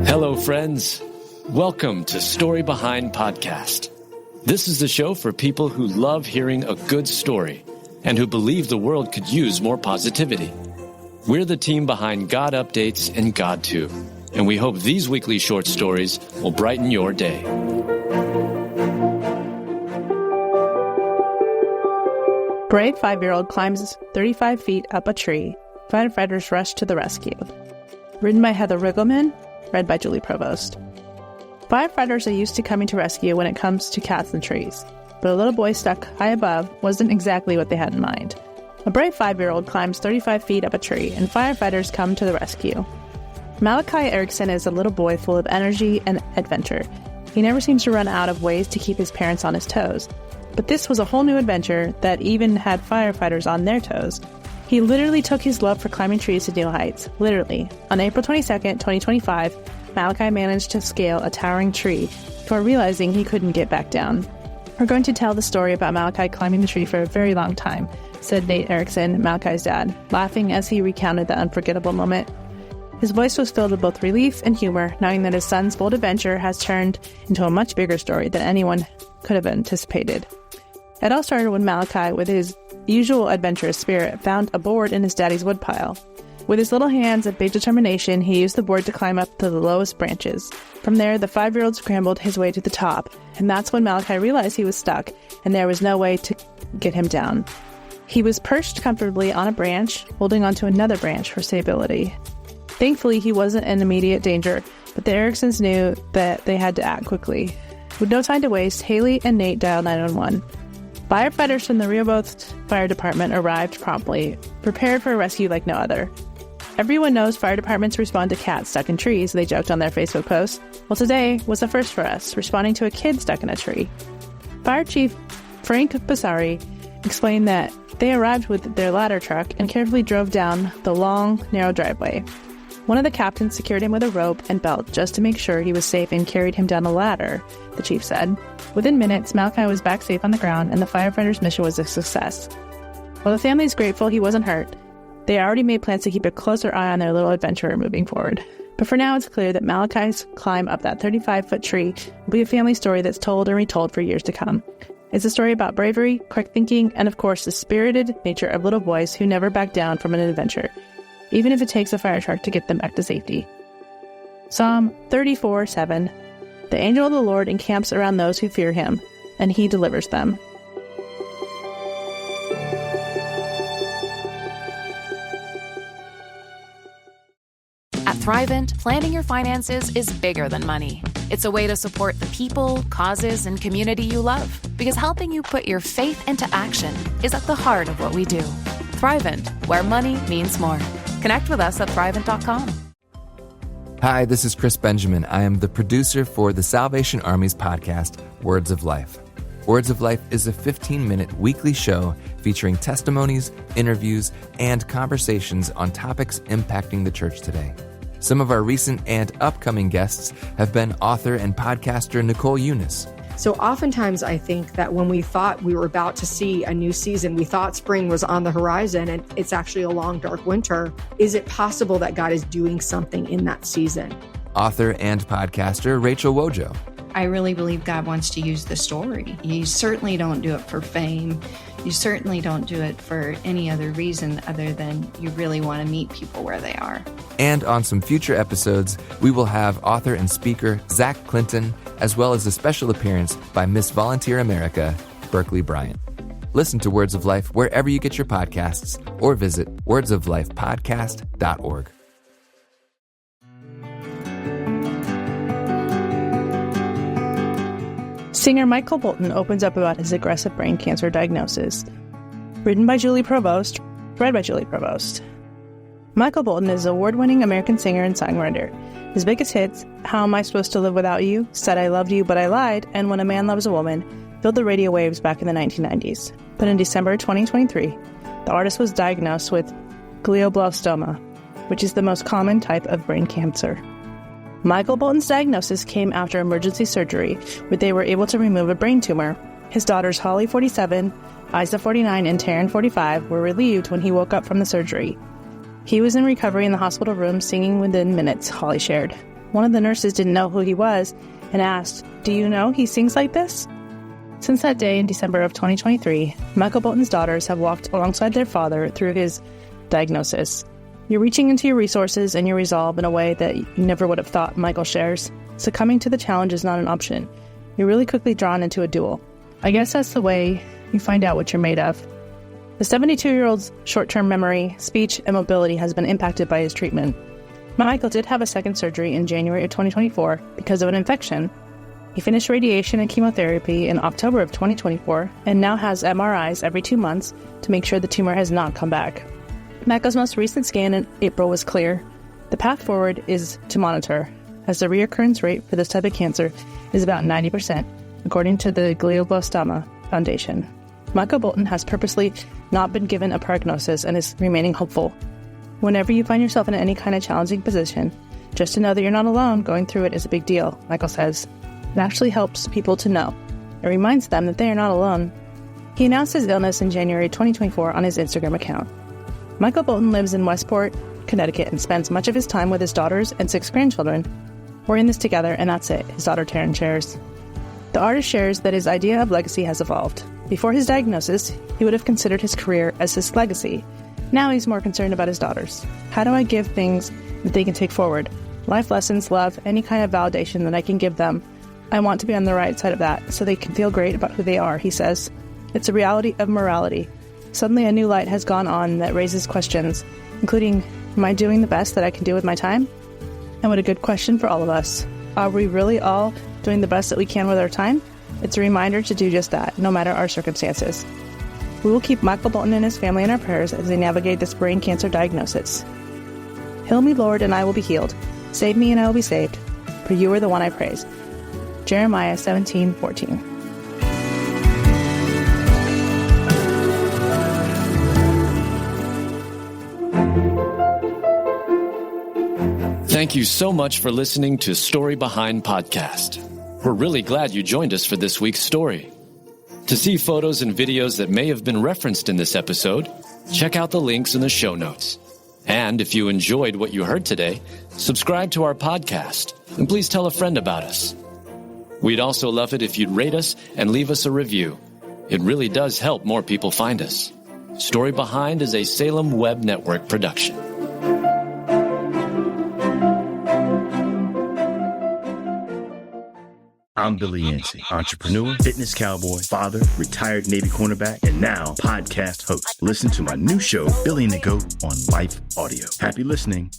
Hello, friends. Welcome to Story Behind Podcast. This is the show for people who love hearing a good story and who believe the world could use more positivity. We're the team behind GodUpdates and God2, and we hope these weekly short stories will brighten your day. Brave 5-year-old climbs 35 feet up a tree. Firefighters rush to the rescue. Written by Heather Riggleman, read by Julie Provost. Firefighters are used to coming to rescue when it comes to cats and trees, but a little boy stuck high above wasn't exactly what they had in mind. A brave 5-year-old climbs 35 feet up a tree, and firefighters come to the rescue. Malachi Erickson is a little boy full of energy and adventure. He never seems to run out of ways to keep his parents on his toes. But this was a whole new adventure that even had firefighters on their toes. He literally took his love for climbing trees to new heights. Literally. On April 22nd, 2025, Malachi managed to scale a towering tree before realizing he couldn't get back down. We're going to tell the story about Malachi climbing the tree for a very long time, said Nate Erickson, Malachi's dad, laughing as he recounted the unforgettable moment. His voice was filled with both relief and humor, knowing that his son's bold adventure has turned into a much bigger story than anyone could have anticipated. It all started when Malachi, with his usual adventurous spirit, found a board in his daddy's woodpile. With his little hands and big determination, he used the board to climb up to the lowest branches. From there, the 5-year-old scrambled his way to the top, and that's when Malachi realized he was stuck, and there was no way to get him down. He was perched comfortably on a branch, holding onto another branch for stability. Thankfully, he wasn't in immediate danger, but the Ericksons knew that they had to act quickly. With no time to waste, Haley and Nate dialed 911. Firefighters from the Rehoboth Fire Department arrived promptly, prepared for a rescue like no other. Everyone knows fire departments respond to cats stuck in trees, they joked on their Facebook post. Well, today was a first for us, responding to a kid stuck in a tree. Fire Chief Frank Basari explained that they arrived with their ladder truck and carefully drove down the long, narrow driveway. One of the captains secured him with a rope and belt just to make sure he was safe and carried him down the ladder, the chief said. Within minutes, Malachi was back safe on the ground and the firefighters' mission was a success. While the family is grateful he wasn't hurt, they already made plans to keep a closer eye on their little adventurer moving forward. But for now, it's clear that Malachi's climb up that 35-foot tree will be a family story that's told and retold for years to come. It's a story about bravery, quick thinking, and of course the spirited nature of little boys who never back down from an adventure, even if it takes a fire truck to get them back to safety. Psalm 34:7. The angel of the Lord encamps around those who fear him, and he delivers them. At Thrivent, planning your finances is bigger than money. It's a way to support the people, causes, and community you love, because helping you put your faith into action is at the heart of what we do. Thrivent, where money means more. Connect with us at Thrivent.com. Hi, this is Chris Benjamin. I am the producer for the Salvation Army's podcast, Words of Life. Words of Life is a 15-minute weekly show featuring testimonies, interviews, and conversations on topics impacting the church today. Some of our recent and upcoming guests have been author and podcaster Nicole Eunice. So oftentimes I think that when we thought we were about to see a new season, we thought spring was on the horizon and it's actually a long, dark winter. Is it possible that God is doing something in that season? Author and podcaster Rachel Wojo. I really believe God wants to use the story. You certainly don't do it for fame. You certainly don't do it for any other reason other than you really want to meet people where they are. And on some future episodes, we will have author and speaker Zach Clinton, as well as a special appearance by Miss Volunteer America, Berkeley Bryant. Listen to Words of Life wherever you get your podcasts or visit wordsoflifepodcast.org. Singer Michael Bolton opens up about his aggressive brain cancer diagnosis. Written by Julie Provost, read by Julie Provost. Michael Bolton is an award-winning American singer and songwriter. His biggest hits, How Am I Supposed to Live Without You, Said I Loved You But I Lied, and When a Man Loves a Woman, filled the radio waves back in the 1990s. But in December 2023, the artist was diagnosed with glioblastoma, which is the most common type of brain cancer. Michael Bolton's diagnosis came after emergency surgery, where they were able to remove a brain tumor. His daughters Holly, 47, Isa, 49, and Taryn, 45, were relieved when he woke up from the surgery. He was in recovery in the hospital room singing within minutes, Holly shared. One of the nurses didn't know who he was and asked, "Do you know he sings like this?" Since that day in December of 2023, Michael Bolton's daughters have walked alongside their father through his diagnosis. You're reaching into your resources and your resolve in a way that you never would have thought, Michael shares. Succumbing to the challenge is not an option. You're really quickly drawn into a duel. I guess that's the way you find out what you're made of. The 72-year-old's short-term memory, speech, and mobility has been impacted by his treatment. Michael did have a second surgery in January of 2024 because of an infection. He finished radiation and chemotherapy in October of 2024 and now has MRIs every 2 months to make sure the tumor has not come back. Michael's most recent scan in April was clear. The path forward is to monitor, as the reoccurrence rate for this type of cancer is about 90%, according to the Glioblastoma Foundation. Michael Bolton has purposely not been given a prognosis and is remaining hopeful. Whenever you find yourself in any kind of challenging position, just to know that you're not alone going through it is a big deal, Michael says. It actually helps people to know. It reminds them that they are not alone. He announced his illness in January 2024 on his Instagram account. Michael Bolton lives in Westport, Connecticut, and spends much of his time with his daughters and 6 grandchildren. We're in this together, and that's it, his daughter Taryn shares. The artist shares that his idea of legacy has evolved. Before his diagnosis, he would have considered his career as his legacy. Now he's more concerned about his daughters. How do I give things that they can take forward? Life lessons, love, any kind of validation that I can give them. I want to be on the right side of that so they can feel great about who they are, he says. It's a reality of morality. Suddenly a new light has gone on that raises questions, including, am I doing the best that I can do with my time? And what a good question for all of us. Are we really all doing the best that we can with our time? It's a reminder to do just that, no matter our circumstances. We will keep Michael Bolton and his family in our prayers as they navigate this brain cancer diagnosis. Heal me, Lord, and I will be healed. Save me, and I will be saved. For you are the one I praise. Jeremiah 17:14. Thank you so much for listening to Story Behind Podcast. We're really glad you joined us for this week's story. To see photos and videos that may have been referenced in this episode, check out the links in the show notes. And if you enjoyed what you heard today, subscribe to our podcast, and please tell a friend about us. We'd also love it if you'd rate us and leave us a review. It really does help more people find us. Story Behind is a Salem Web Network production. I'm Billy Yancey, entrepreneur, fitness cowboy, father, retired Navy cornerback, and now podcast host. Listen to my new show, Billy and the Goat, on Life Audio. Happy listening.